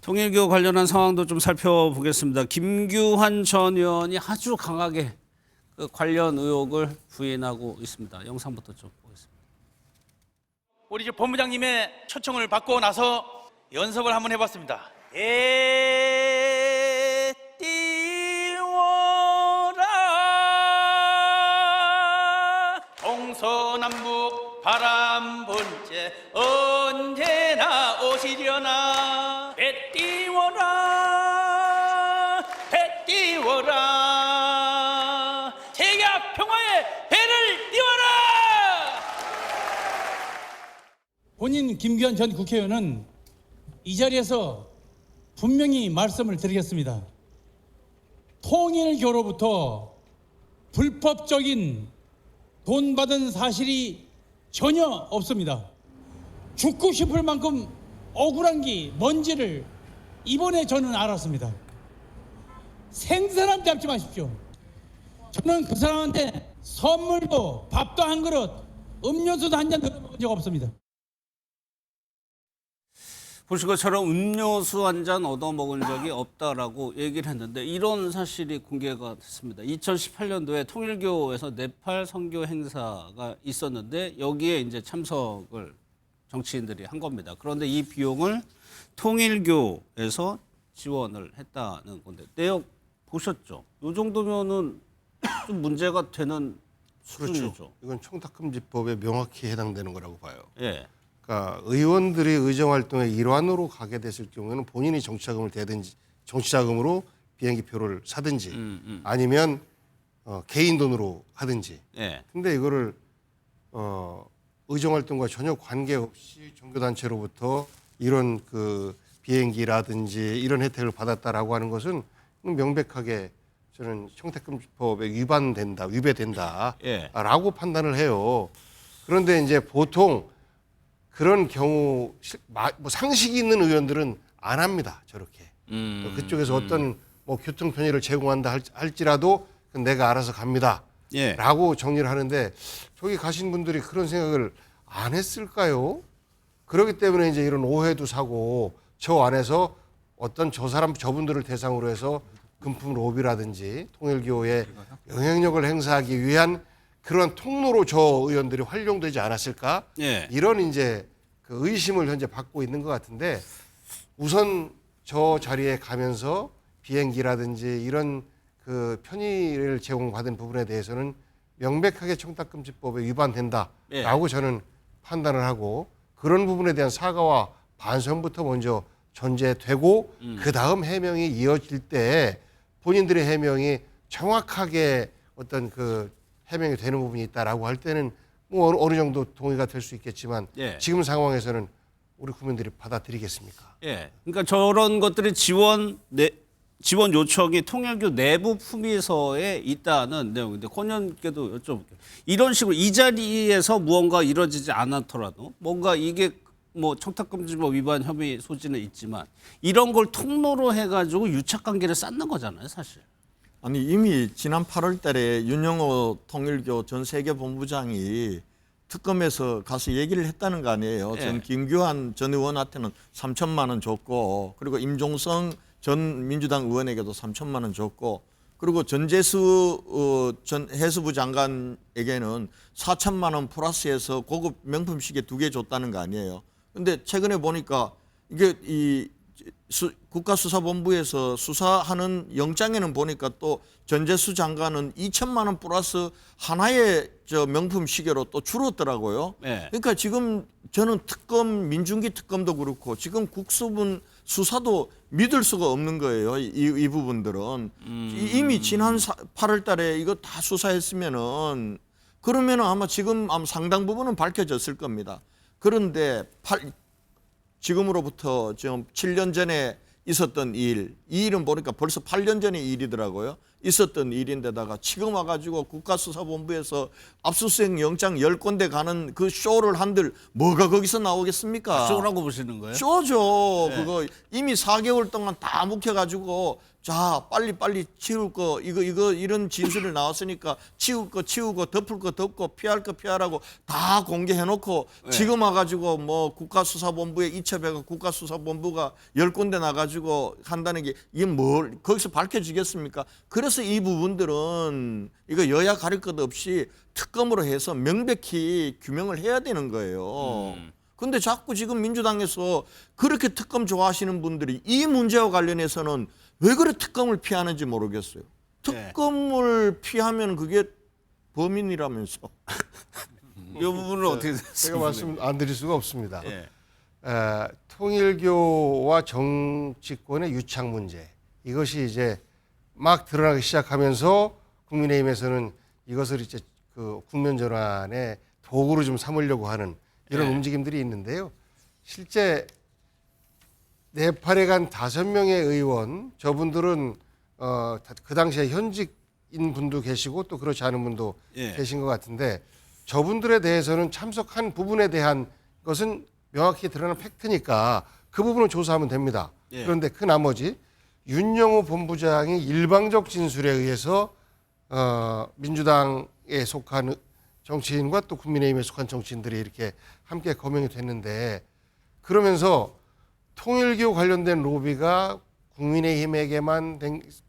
통일교 관련한 상황도 좀 살펴보겠습니다. 김규환 전 의원이 아주 강하게 그 관련 의혹을 부인하고 있습니다. 영상부터 좀 보겠습니다. 우리 본부장님의 초청을 받고 나서 연습을 한번 해봤습니다. 띄워라 동서남북 바람 분채 언제나 오시려나 배 띄워라 세계와 평화의 배를 띄워라. 본인 김규환 전 국회의원은 이 자리에서 분명히 말씀을 드리겠습니다. 통일교로부터 불법적인 돈 받은 사실이 전혀 없습니다. 죽고 싶을 만큼 억울한 게 뭔지를 이번에 저는 알았습니다. 생사람 잡지 마십시오. 저는 그 사람한테 선물도 밥도 한 그릇, 음료수도 한 잔 먹은 적 없습니다. 보신 것처럼 음료수 한 잔 얻어먹은 적이 없다라고 얘기를 했는데 이런 사실이 공개가 됐습니다. 2018년도에 통일교에서 네팔 선교 행사가 있었는데 여기에 이제 참석을 정치인들이 한 겁니다. 그런데 이 비용을 통일교에서 지원을 했다는 건데 내역 보셨죠? 이 정도면은 좀 문제가 되는 수준이죠. 그렇죠. 이건 청탁금지법에 명확히 해당되는 거라고 봐요. 예. 그러니까 의원들이 의정활동의 일환으로 가게 됐을 경우에는 본인이 정치자금을 대든지 정치자금으로 비행기표를 사든지 아니면 개인 돈으로 하든지. 예. 근데 이거를 의정활동과 전혀 관계없이 종교단체로부터 이런 그 비행기라든지 이런 혜택을 받았다라고 하는 것은 명백하게 저는 청탁금지법에 위배된다라고 예. 판단을 해요. 그런데 이제 보통 그런 경우 뭐 상식이 있는 의원들은 안 합니다. 저렇게. 그쪽에서 어떤 뭐 교통 편의를 제공한다 할지라도 내가 알아서 갑니다. 예. 라고 정리를 하는데 저기 가신 분들이 그런 생각을 안 했을까요? 그렇기 때문에 이제 이런 오해도 사고 저 안에서 어떤 저분들을 대상으로 해서 금품 로비라든지 통일교의 영향력을 행사하기 위한 그런 통로로 저 의원들이 활용되지 않았을까? 예. 이런 이제 그 의심을 현재 받고 있는 것 같은데 우선 저 자리에 가면서 비행기라든지 이런 그 편의를 제공받은 부분에 대해서는 명백하게 청탁금지법에 위반된다라고 저는 판단을 하고 그런 부분에 대한 사과와 반성부터 먼저 전제되고 그 다음 해명이 이어질 때 본인들의 해명이 정확하게 어떤 그 해명이 되는 부분이 있다라고 할 때는 뭐 어느 정도 동의가 될 수 있겠지만 예. 지금 상황에서는 우리 국민들이 받아들이겠습니까? 예. 그러니까 저런 것들이 지원 요청이 통일교 내부 품위서에 있다는 내용인데 권영께도 여쭤볼게요. 이런 식으로 이 자리에서 무언가 이루어지지 않았더라도 뭔가 이게 뭐 청탁금지법 위반 혐의 소지는 있지만 이런 걸 통로로 해가지고 유착관계를 쌓는 거잖아요, 사실. 아니 이미 지난 8월 달에 윤영호 통일교 전 세계본부장이 특검에서 가서 얘기를 했다는 거 아니에요. 예. 전 김규환 전 의원한테는 3천만 원 줬고 그리고 임종성 전 민주당 의원에게도 3천만 원 줬고 그리고 전재수 전 해수부 장관에게는 4천만 원 플러스해서 고급 명품 시계 2개 줬다는 거 아니에요. 근데 최근에 보니까 이게 이 국가수사본부에서 수사하는 영장에는 보니까 또 전재수 장관은 2천만 원 플러스 하나의 저 명품 시계로 또 줄었더라고요. 네. 그러니까 지금 저는 민중기 특검도 그렇고 지금 국수분 수사도 믿을 수가 없는 거예요. 이 부분들은 이미 지난 8월 달에 이거 다 수사했으면은 그러면은 아마 지금 상당 부분은 밝혀졌을 겁니다. 그런데 지금으로부터 지금 7년 전에 있었던 이 일은 보니까 벌써 8년 전의 일이더라고요. 있었던 일인데다가 지금 와가지고 국가수사본부에서 압수수색 영장 10건데 가는 그 쇼를 한들 뭐가 거기서 나오겠습니까? 쇼라고 보시는 거예요? 쇼죠. 네. 그거 이미 4개월 동안 다 묵혀가지고 자, 빨리 치울 거 이거 이런 진술이 나왔으니까 치울 거 치우고 덮을 거 덮고 피할 거 피하라고 다 공개해 놓고 지금 와 가지고 뭐 국가수사본부에 이첩해가 국가수사본부가 10군데 나 가지고 한다는 게 이게 뭘 거기서 밝혀지겠습니까? 그래서 이 부분들은 이거 여야 가릴 것 없이 특검으로 해서 명백히 규명을 해야 되는 거예요. 근데 자꾸 지금 민주당에서 그렇게 특검 좋아하시는 분들이 이 문제와 관련해서는 왜 그래 특검을 피하는지 모르겠어요. 특검을 피하면 그게 범인이라면서. 이 부분은 어떻게 제가 됐습니까? 말씀 안 드릴 수가 없습니다. 예. 통일교와 정치권의 유착 문제 이것이 이제 막 드러나기 시작하면서 국민의힘에서는 이것을 이제 그 국면 전환의 도구로 좀 삼으려고 하는 이런 움직임들이 있는데요. 실제 네팔에 간 5명의 의원 저분들은 그 당시에 현직인 분도 계시고 또 그렇지 않은 분도 계신 것 같은데 저분들에 대해서는 참석한 부분에 대한 것은 명확히 드러난 팩트니까 그 부분을 조사하면 됩니다. 그런데 그 나머지 윤영호 본부장이 일방적 진술에 의해서 민주당에 속한 정치인과 또 국민의힘에 속한 정치인들이 이렇게 함께 거명이 됐는데 그러면서 통일교 관련된 로비가 국민의힘에게만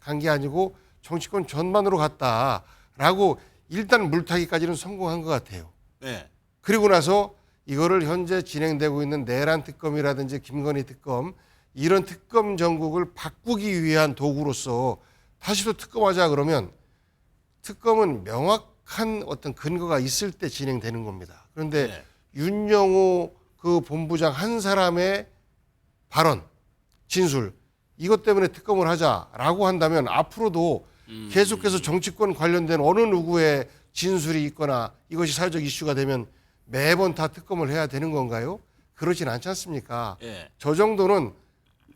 간 게 아니고 정치권 전반으로 갔다라고 일단 물타기까지는 성공한 것 같아요. 네. 그리고 나서 이거를 현재 진행되고 있는 내란 특검이라든지 김건희 특검 이런 특검 전국을 바꾸기 위한 도구로서 다시 또 특검하자 그러면 특검은 명확한 어떤 근거가 있을 때 진행되는 겁니다. 그런데 윤영호 그 본부장 한 사람의 발언, 진술 이것 때문에 특검을 하자라고 한다면 앞으로도 계속해서 정치권 관련된 어느 누구의 진술이 있거나 이것이 사회적 이슈가 되면 매번 다 특검을 해야 되는 건가요? 그렇진 않지 않습니까? 저 정도는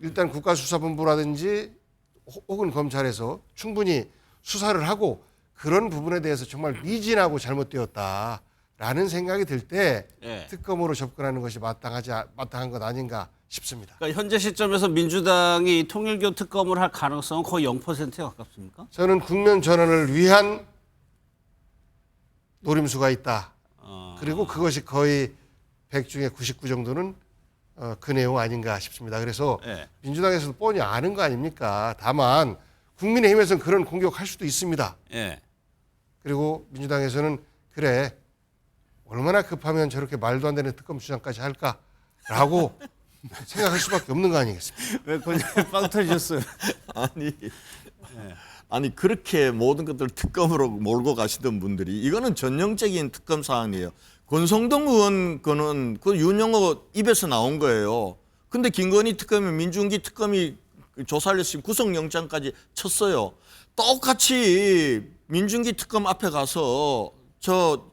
일단 국가수사본부라든지 혹은 검찰에서 충분히 수사를 하고 그런 부분에 대해서 정말 미진하고 잘못되었다라는 생각이 들 때 특검으로 접근하는 것이 마땅한 것 아닌가 싶습니다. 그러니까 현재 시점에서 민주당이 통일교 특검을 할 가능성은 거의 0%에 가깝습니까? 저는 국면 전환을 위한 노림수가 있다. 그리고 그것이 거의 100 중에 99 정도는 그 내용 아닌가 싶습니다. 그래서 민주당에서도 뻔히 아는 거 아닙니까? 다만 국민의힘에서는 그런 공격할 수도 있습니다. 그리고 민주당에서는 그래 얼마나 급하면 저렇게 말도 안 되는 특검 주장까지 할까라고 생각할 수밖에 없는 거 아니겠습니까? 왜 그냥 빵 터지셨어요? 아니 그렇게 모든 것들 특검으로 몰고 가시던 분들이 이거는 전형적인 특검 사안이에요. 권성동 의원 거는 그 윤영호 입에서 나온 거예요. 근데 김건희 특검이 민중기 특검이 조사를 했으니 구속영장까지 쳤어요. 똑같이 민중기 특검 앞에 가서 저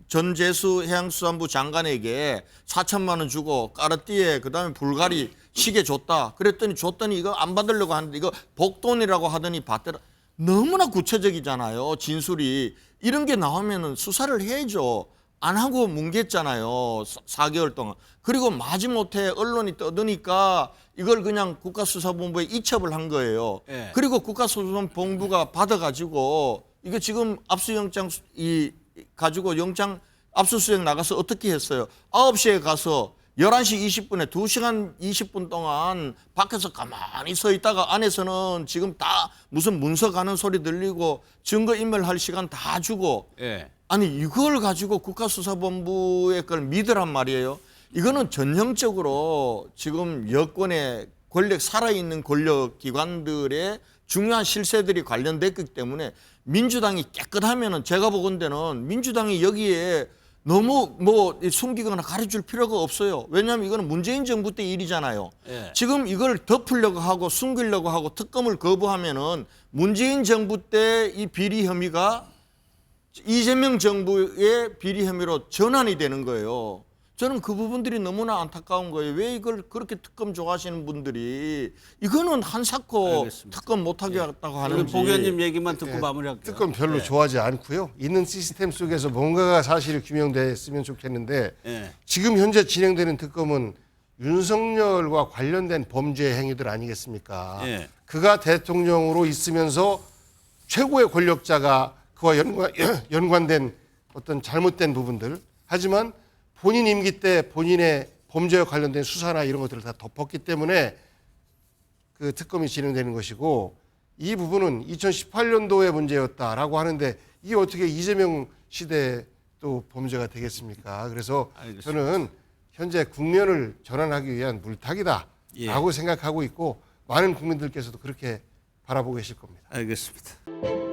전재수 해양수산부 장관에게 4천만 원 주고 까르띠에 그다음에 불가리 시계 줬다. 줬더니 이거 안 받으려고 하는데 이거 복돈이라고 하더니 받더라. 너무나 구체적이잖아요. 진술이. 이런 게 나오면은 수사를 해야죠. 안 하고 뭉갰잖아요. 4개월 동안. 그리고 마지못해 언론이 떠드니까 이걸 그냥 국가수사본부에 이첩을 한 거예요. 그리고 국가수사본부가 받아가지고 이거 지금 압수영장 가지고 영장 압수수색 나가서 어떻게 했어요? 9시에 가서 11시 20분에 2시간 20분 동안 밖에서 가만히 서 있다가 안에서는 지금 다 무슨 문서 가는 소리 들리고 증거인멸할 시간 다 주고 아니 이걸 가지고 국가수사본부의 걸 믿으란 말이에요. 이거는 전형적으로 지금 여권의 권력 살아있는 권력기관들의 중요한 실세들이 관련됐기 때문에 민주당이 깨끗하면은 제가 보건대는 민주당이 여기에 너무 뭐 숨기거나 가려줄 필요가 없어요. 왜냐하면 이거는 문재인 정부 때 일이잖아요. 지금 이걸 덮으려고 하고 숨기려고 하고 특검을 거부하면은 문재인 정부 때 이 비리 혐의가 이재명 정부의 비리 혐의로 전환이 되는 거예요. 저는 그 부분들이 너무나 안타까운 거예요. 왜 이걸 그렇게 특검 좋아하시는 분들이 이거는 한사코 알겠습니다. 특검 못하게 했다고 하는지. 보 의원님 얘기만 듣고 마무리할게요. 특검 별로 좋아하지 않고요. 있는 시스템 속에서 뭔가가 사실이 규명됐으면 좋겠는데 지금 현재 진행되는 특검은 윤석열과 관련된 범죄 행위들 아니겠습니까? 예. 그가 대통령으로 있으면서 최고의 권력자가 그와 연관된 어떤 잘못된 부분들, 하지만 본인 임기 때 본인의 범죄와 관련된 수사나 이런 것들을 다 덮었기 때문에 그 특검이 진행되는 것이고, 이 부분은 2018년도의 문제였다라고 하는데 이게 어떻게 이재명 시대 또 범죄가 되겠습니까? 그래서 알겠습니다. 저는 현재 국면을 전환하기 위한 물타기다라고 예. 생각하고 있고, 많은 국민들께서도 그렇게 바라보고 계실 겁니다. 알겠습니다.